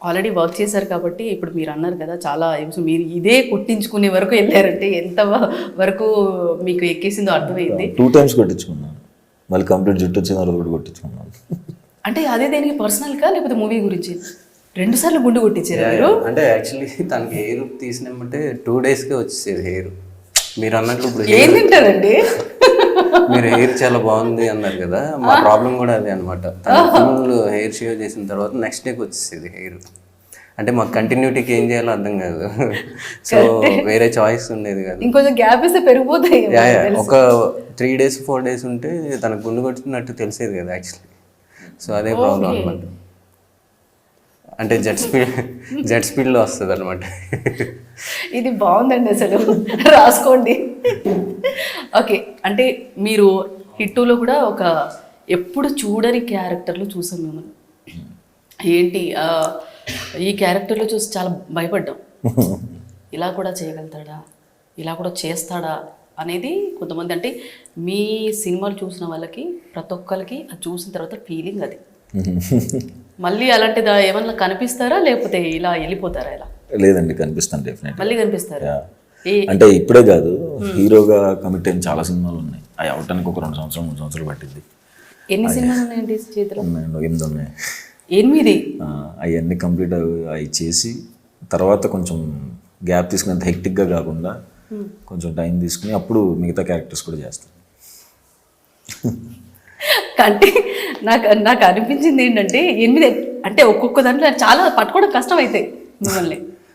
Already work చేశారు కాబట్టి ఇప్పుడు మీరు అన్నారు కదా చాలా మీరు ఇదే కొట్టించుకునే వరకు వెళ్ళారంటే ఎంత వరకు మీకు ఎక్కేసిందో అర్థమైంది. 2 times కొట్టించుకున్నాను, మళ్ళీ కంప్లీట్ జుట్టు వచ్చిన తర్వాత కూడా కొట్టించుకున్నాను. అంటే అదే దేనికి పర్సనల్గా లేకపోతే మూవీ గురించి 2 సార్లు గుండు కొట్టించారు మీరు? అంటే యాక్చువల్లీ తనకి హెయిర్ తీసినామంటే 2 daysకే వచ్చేసేది హెయిర్. మీరు అన్నట్లు ఇప్పుడు ఏం తింటారండి? మీరు హెయిర్ చాలా బాగుంది అన్నారు కదా, మా ప్రాబ్లం కూడా అదే అనమాట. ఫుల్ హెయిర్ షేవ్ చేసిన తర్వాత నెక్స్ట్ డేకి వచ్చేసేది హెయిర్. అంటే మాకు కంటిన్యూటీకి ఏం చేయాలో అర్థం కాదు. సో వేరే చాయిస్ ఉండేది కాదు. ఇంకొంచెం గ్యాప్ ఇస్తే పెరిగిపోతాయి. ఒక 3 days 4 days ఉంటే తనకు గుండు కొట్టినట్టు తెలిసేది కదా యాక్చువల్లీ. సో అదే ప్రాబ్లం అనమాట. అంటే జెట్ స్పీడ్లో వస్తుంది అనమాట. ఇది బాగుందండి, అసలు రాసుకోండి. ఓకే, అంటే మీరు హిట్టులో కూడా ఒక ఎప్పుడు చూడని క్యారెక్టర్లో చూసాం మిమ్మల్ని. ఏంటి ఈ క్యారెక్టర్లో చూసి చాలా భయపడ్డాం. ఇలా కూడా చేయగలుగుతాడా, ఇలా కూడా చేస్తాడా అనేది కొంతమంది, అంటే మీ సినిమాలు చూసిన వాళ్ళకి ప్రతి ఒక్కరికి అది చూసిన తర్వాత ఫీలింగ్ అది. మళ్ళీ అలాంటిదా ఏమన్నా కనిపిస్తారా లేకపోతే ఇలా వెళ్ళిపోతారా? ఇలా లేదండి, కనిపిస్తాను డెఫినెట్. మళ్ళీ కనిపిస్తారా? అంటే ఇప్పుడే కాదు, హీరోగా కమిట్ అయిన చాలా సినిమాలు ఉన్నాయి. అవి అవటానికి ఒక 2 సంవత్సరాలు 3 సంవత్సరాలు పట్టింది. ఎన్ని సినిమాలు ఉన్నాయండి చేతిలో? 8 ఉన్నాయి. 8? అవన్నీ కంప్లీట్ అవి చేసి తర్వాత కొంచెం గ్యాప్ తీసుకునేంత హెక్టిక్గా కాకుండా కొంచెం టైం తీసుకుని అప్పుడు మిగతా క్యారెక్టర్స్ కూడా చేస్తాను. అంటే నాకు అనిపించింది ఏంటంటే 8 అంటే ఒక్కొక్క దాంట్లో చాలా పట్టుకోవడం కష్టం అవుతాయి మిమ్మల్ని.